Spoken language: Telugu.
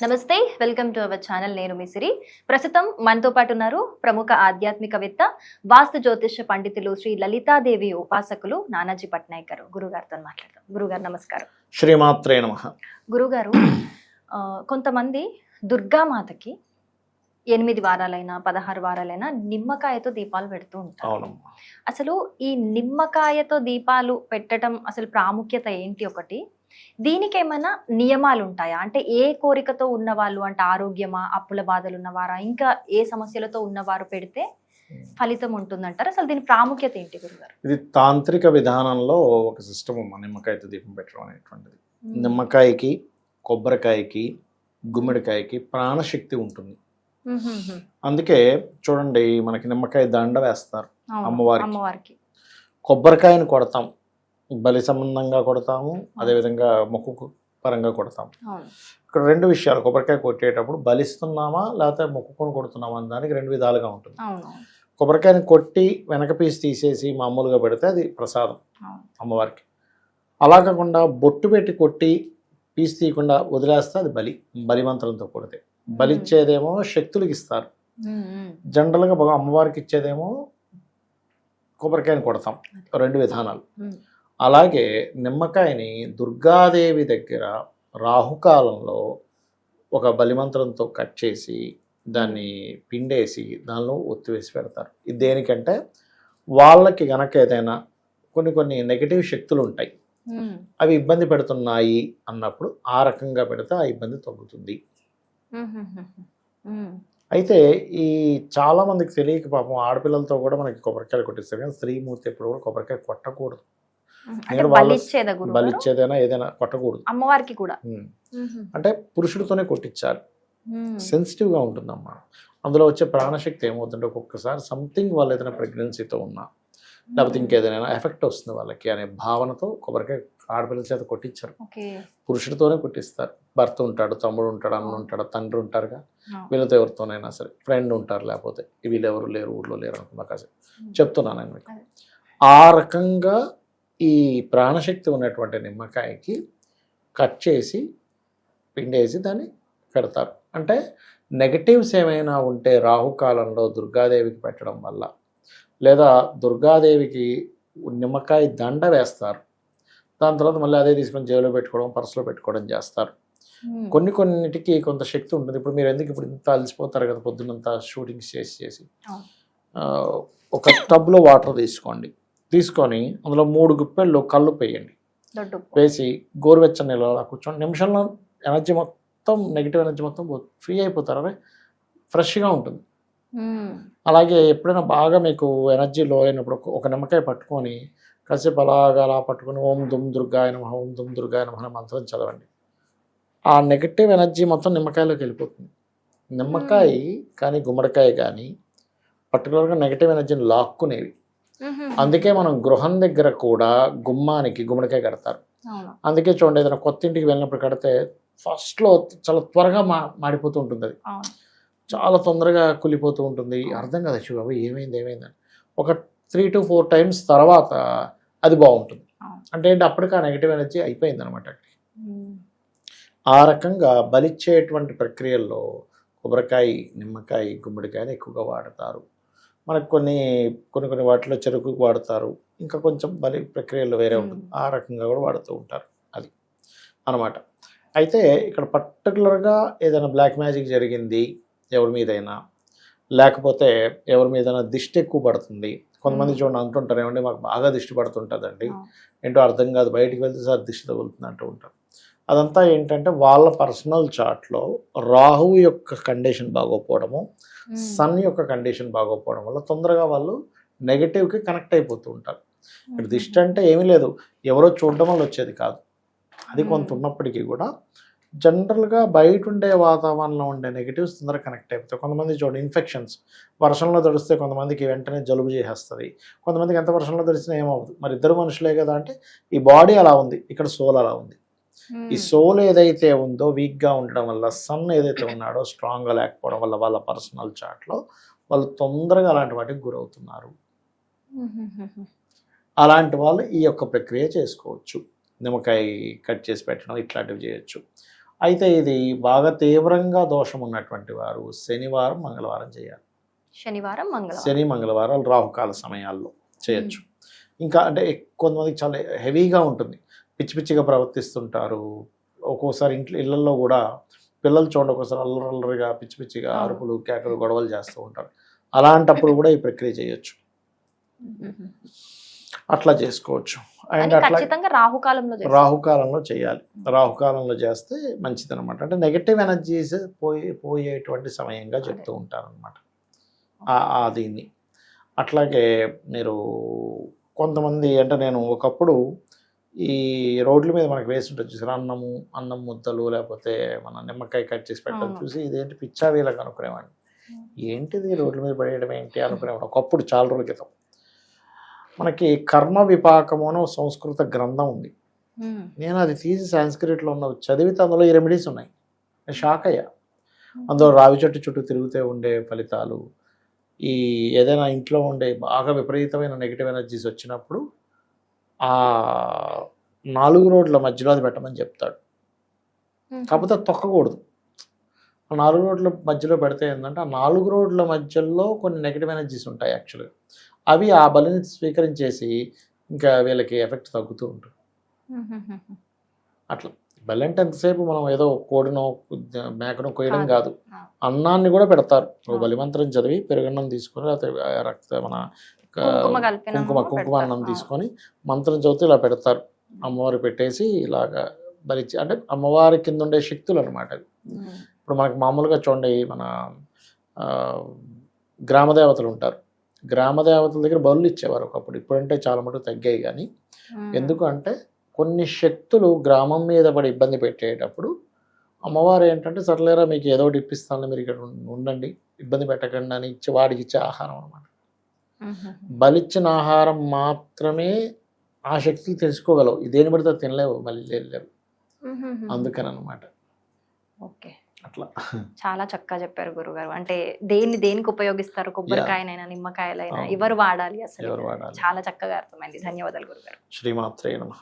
నమస్తే, వెల్కమ్ టు అవర్ ఛానల్. నేను మీ సిరి. ప్రస్తుతం మనతో పాటు ఉన్నారు ప్రముఖ ఆధ్యాత్మికవేత్త, వాస్తు జ్యోతిష పండితులు శ్రీ లలితాదేవి ఉపాసకులు నానాజీ పట్నాయక్ గారు. గురుగారితో మాట్లాడదాం. గురుగారు నమస్కారం. శ్రీమాత్రే నమః. గురుగారు, కొంతమంది దుర్గామాతకి 8 వారాలైనా 16 వారాలైనా నిమ్మకాయతో దీపాలు పెడుతూ ఉంటారు. అసలు ఈ నిమ్మకాయతో దీపాలు పెట్టడం అసలు ప్రాముఖ్యత ఏంటి? ఒకటి, దీనికి ఏమైనా నియమాలు ఉంటాయా? అంటే ఏ కోరికతో ఉన్నవాళ్ళు, అంటే ఆరోగ్యమా, అప్పుల బాధలు ఉన్నవారా, ఇంకా ఏ సమస్యలతో ఉన్నవారు పెడితే ఫలితం ఉంటుందంటారు? అసలు దీని ప్రాముఖ్యత ఏంటి గురుగారు? ఇది తాంత్రిక విధానంలో ఒక సిస్టమ్ అమ్మా, నిమ్మకాయతో దీపం పెట్టడం అనేటువంటిది. నిమ్మకాయకి, కొబ్బరికాయకి, గుమ్మడికాయకి ప్రాణశక్తి ఉంటుంది. అందుకే చూడండి, మనకి నిమ్మకాయ దండ వేస్తారు అమ్మవారికి. కొబ్బరికాయని కొడతాం, బలి సంబంధంగా కొడతాము, అదేవిధంగా మొక్కు పరంగా కొడతాము. ఇక్కడ రెండు విషయాలు, కొబ్బరికాయ కొట్టేటప్పుడు బలిస్తున్నామా లేకపోతే మొక్కుకొని కొడుతున్నామా అని దానికి రెండు విధాలుగా ఉంటుంది. కొబ్బరికాయని కొట్టి వెనక పీస్ తీసేసి మామూలుగా పెడితే అది ప్రసాదం అమ్మవారికి. అలా కాకుండా బొట్టు పెట్టి కొట్టి పీస్ తీయకుండా వదిలేస్తే అది బలిమంత్రంతో కొడితే. బలిచ్చేదేమో శక్తులకు ఇస్తారు, జనరల్గా అమ్మవారికి ఇచ్చేదేమో కొబ్బరికాయని కొడతాం. రెండు విధానాలు. అలాగే నిమ్మకాయని దుర్గాదేవి దగ్గర రాహుకాలంలో ఒక బలిమంత్రంతో కట్ చేసి దాన్ని పిండేసి దానిలో ఒత్తివేసి పెడతారు. ఇది దేనికంటే వాళ్ళకి గనక ఏదైనా కొన్ని నెగిటివ్ శక్తులు ఉంటాయి, అవి ఇబ్బంది పెడుతున్నాయి అన్నప్పుడు ఆ రకంగా పెడితే ఆ ఇబ్బంది తగ్గుతుంది. అయితే ఈ చాలా మందికి తెలియక పాపం ఆడపిల్లలతో కూడా మనకి కొబ్బరికాయలు కొట్టిస్తారు, కానీ స్త్రీమూర్తి ఎప్పుడు కూడా కొబ్బరికాయ కొట్టకూడదు. బలిచ్చేదైనా ఏదైనా కొట్టకూడదు అమ్మవారికి కూడా. అంటే పురుషుడితోనే కొట్టించాలి, సెన్సిటివ్ గా ఉంటుందమ్మా. అందులో వచ్చే ప్రాణశక్తి ఏమవుతుంటే ఒక్కొక్కసారి సంథింగ్ వాళ్ళు ఏదైనా ప్రెగ్నెన్సీతో ఉన్నా లేకపోతే ఇంకేదైనా ఎఫెక్ట్ వస్తుంది వాళ్ళకి అనే భావనతో కొబ్బరికాయ ఆడపిల్లల చేత కొట్టించారు. పురుషుడితోనే కొట్టిస్తారు. భర్త ఉంటాడు, తమ్ముడు ఉంటాడు, అన్న ఉంటాడు, తండ్రి ఉంటారుగా, వీళ్ళతో ఎవరితోనైనా సరే, ఫ్రెండ్ ఉంటారు, లేకపోతే వీళ్ళు ఎవరు లేరు, ఊళ్ళో లేరు అనుకున్నా కాసేపు చెప్తున్నాను నేను మీకు. ఆ రకంగా ఈ ప్రాణశక్తి ఉన్నటువంటి నిమ్మకాయకి కట్ చేసి పిండేసి దాన్ని పెడతారు. అంటే నెగటివ్స్ ఏమైనా ఉంటే రాహుకాలంలో దుర్గాదేవికి పెట్టడం వల్ల, లేదా దుర్గాదేవికి నిమ్మకాయ దండ వేస్తారు, దాని తర్వాత మళ్ళీ అదే తీసుకొని జేబులో పెట్టుకోవడం, పర్సులో పెట్టుకోవడం చేస్తారు. కొన్నిటికి కొంత శక్తి ఉంటుంది. ఇప్పుడు మీరు ఎందుకు ఇప్పుడు ఇంత అలసిపోతారు కదా, పొద్దున్నంతా షూటింగ్స్ చేసి ఒక టబ్లో వాటర్ తీసుకొని అందులో 3 గుప్పెళ్ళు కళ్ళు వేయండి, వేసి గోరువెచ్చని నీళ్ళలో కూర్చొని నిమిషంలో ఎనర్జీ మొత్తం, నెగిటివ్ ఎనర్జీ మొత్తం ఫ్రీ అయిపోతారు. అదే ఫ్రెష్గా ఉంటుంది. అలాగే ఎప్పుడైనా బాగా మీకు ఎనర్జీ లో అయినప్పుడు ఒక నిమ్మకాయ పట్టుకొని కాసేపు అలా పట్టుకొని ఓం దుమ్ దుర్గాయ నమః, ఓం దుమ్ దుర్గాయ నమః మంత్రం చదవండి. ఆ నెగటివ్ ఎనర్జీ మొత్తం నిమ్మకాయలోకి వెళ్ళిపోతుంది. నిమ్మకాయ కానీ గుమ్మడికాయ కానీ పర్టికులర్గా నెగటివ్ ఎనర్జీని లాక్కునేవి. అందుకే మనం గృహం దగ్గర కూడా గుమ్మానికి గుమ్మడికాయ కడతారు. అందుకే చూడండి, ఏదైనా కొత్త ఇంటికి వెళ్ళినప్పుడు కడితే ఫస్ట్లో చాలా త్వరగా మాడిపోతూ ఉంటుంది, అది చాలా తొందరగా కులిపోతూ ఉంటుంది. అర్థం కదా, శివ ఏమైందని ఒక 3 to 4 times తర్వాత అది బాగుంటుంది. అంటే ఏంటి, అప్పటికి ఆ నెగిటివ్ ఎనర్జీ అయిపోయింది అనమాట. ఆ రకంగా బలిచ్చేటువంటి ప్రక్రియల్లో కొబ్బరికాయ, నిమ్మకాయ, గుమ్మడికాయని ఎక్కువగా వాడతారు. మనకు కొన్ని వాటిలో చెరుకు వాడతారు, ఇంకా కొంచెం బలి ప్రక్రియల్లో వేరే ఉంటుంది, ఆ రకంగా కూడా వాడుతూ ఉంటారు. అది అనమాట. అయితే ఇక్కడ పర్టికులర్గా ఏదైనా బ్లాక్ మ్యాజిక్ జరిగింది ఎవరి మీదైనా, లేకపోతే ఎవరి మీదైనా దిష్టి ఎక్కువ పడుతుంది. కొంతమంది చూడండి అంటుంటారు, ఏమంటే మాకు బాగా దిష్టి పడుతుంటుందండి, ఏంటో అర్థం కాదు, బయటికి వెళ్తే సార్ దిష్టి తగులుతుంది అంటూ ఉంటారు. అదంతా ఏంటంటే వాళ్ళ పర్సనల్ చార్ట్లో రాహువు యొక్క కండిషన్ బాగోపోవడము, సన్ యొక్క కండిషన్ బాగోపోవడం వల్ల తొందరగా వాళ్ళు నెగిటివ్కి కనెక్ట్ అయిపోతూ ఉంటారు. ఇక్కడ దిష్టి అంటే ఏమీ లేదు, ఎవరో చూడడం వల్ల వచ్చేది కాదు. అది కొంత ఉన్నప్పటికీ కూడా జనరల్గా బయట ఉండే వాతావరణంలో ఉండే నెగిటివ్స్ తొందరగా కనెక్ట్ అయిపోతాయి. కొంతమంది చూడండి, ఇన్ఫెక్షన్స్ వర్షంలో తడిస్తే కొంతమందికి వెంటనే జలుబు చేసేస్తుంది, కొంతమందికి ఎంత వర్షంలో తడిసినా ఏమవుతుంది. మరి ఇద్దరు మనుషులే కదా అంటే, ఈ బాడీ అలా ఉంది, ఇక్కడ సోల్ అలా ఉంది. ఈ సోల్ ఏదైతే ఉందో వీక్గా ఉండడం వల్ల, సన్ ఏదైతే ఉన్నాడో స్ట్రాంగ్గా లేకపోవడం వల్ల వాళ్ళ పర్సనల్ చార్ట్లో వాళ్ళు తొందరగా అలాంటి వాటికి గురవుతున్నారు. అలాంటి వాళ్ళు ఈ యొక్క ప్రక్రియ చేసుకోవచ్చు. నిమ్మకాయ కట్ చేసి పెట్టడం ఇట్లాంటివి చేయొచ్చు. అయితే ఇది బాగా తీవ్రంగా దోషం ఉన్నటువంటి వారు శనివారం మంగళవారం చేయాలి. శనివారం మంగళవారం శని మంగళవారాలు రాహుకాల సమయాల్లో చేయొచ్చు. ఇంకా అంటే కొంతమందికి చాలా హెవీగా ఉంటుంది, పిచ్చి పిచ్చిగా ప్రవర్తిస్తుంటారు. ఒక్కోసారి ఇళ్ళల్లో కూడా పిల్లలు చూడండి, ఒక్కోసారి అల్లరిగా పిచ్చి పిచ్చిగా అరుపులు కేకలు గొడవలు చేస్తూ ఉంటారు. అలాంటప్పుడు కూడా ఈ ప్రక్రియ చేయొచ్చు, అట్లా చేసుకోవచ్చు. అండ్ అట్లా ఖచ్చితంగా రాహుకాలంలో చేయాలి. రాహుకాలంలో చేస్తే మంచిది అనమాట. అంటే నెగటివ్ ఎనర్జీస్ పోయేటువంటి సమయంగా చెప్తూ ఉంటారు అనమాట దీన్ని. అట్లాగే మీరు కొంతమంది అంటే నేను ఒకప్పుడు ఈ రోడ్ల మీద మనకు వేసి ఉంటుంది చూసారా, అన్నం ముద్దలు లేకపోతే మన నిమ్మకాయ కట్ చేసి పెట్టడం చూసి ఇదేంటి పిచ్చా వీళ్ళకి అనుకునేవాడిని. ఏంటిది రోడ్ల మీద పడేయడం ఏంటి అనుకునేవాడు ఒకప్పుడు, చాలా రోజుల క్రితం. మనకి కర్మ విపాకము అని సంస్కృత గ్రంథం ఉంది. నేను అది తీసి సాంస్క్రిట్లో ఉన్న చదివితే అందులో ఈ రెమెడీస్ ఉన్నాయి. నేను షాక్ అయ్యా. అందులో రావి చెట్టు చుట్టూ తిరుగుతూ ఉండే ఫలితాలు, ఈ ఏదైనా ఇంట్లో ఉండే బాగా విపరీతమైన నెగిటివ్ ఎనర్జీస్ వచ్చినప్పుడు ఆ 4 రోడ్ల మధ్యలో అది పెట్టమని చెప్తాడు. కాకపోతే తొక్కకూడదు. ఆ 4 రోడ్ల మధ్యలో పెడితే ఏంటంటే ఆ 4 రోడ్ల మధ్యలో కొన్ని నెగిటివ్ ఎనర్జీస్ ఉంటాయి యాక్చువల్గా. అవి ఆ బలిని స్వీకరించేసి ఇంకా వీళ్ళకి ఎఫెక్ట్ తగ్గుతూ ఉంటుంది. అట్లా బలి అంటే ఎంతసేపు మనం ఏదో కోడినో మేకనో కొయ్యడం కాదు, అన్నాన్ని కూడా పెడతారు. బలిమంత్రం చదివి పెరుగన్నం తీసుకొని లేకపోతే మన కుంకుమ అన్నం తీసుకొని మంత్రం చదివితే ఇలా పెడతారు. అమ్మవారు పెట్టేసి ఇలాగా బలిచ్చి, అంటే అమ్మవారి కింద ఉండే శక్తులు అనమాట అవి. ఇప్పుడు మనకు మామూలుగా చూడండి, మన గ్రామదేవతలు ఉంటారు. గ్రామదేవతల దగ్గర బలులు ఇచ్చేవారు ఒకప్పుడు. ఇప్పుడంటే చాలా మటుకు తగ్గాయి. కానీ ఎందుకు అంటే కొన్ని శక్తులు గ్రామం మీద పడి ఇబ్బంది పెట్టేటప్పుడు అమ్మవారు ఏంటంటే సర్లేరా మీకు ఏదో ఒకటి ఇప్పిస్తాను, మీరు ఇక్కడ ఉండండి, ఇబ్బంది పెట్టకండి అని వాడికి ఇచ్చే ఆహారం అనమాట. బలిచ్చిన ఆహారం మాత్రమే ఆ శక్తికి తెలుసుకోగలవు, దేని పడితే తినలేవు, మళ్ళీ లేవు. అందుకని అనమాట. ఓకే, అట్లా చాలా చక్కగా చెప్పారు గురుగారు. అంటే దేనికి ఉపయోగిస్తారు, కొబ్బరికాయనైనా నిమ్మకాయలైనా ఎవరు వాడాలి అసలు, చాలా చక్కగా అర్థమైంది. ధన్యవాదాలు గురుగారు. శ్రీమాత్రే నమః.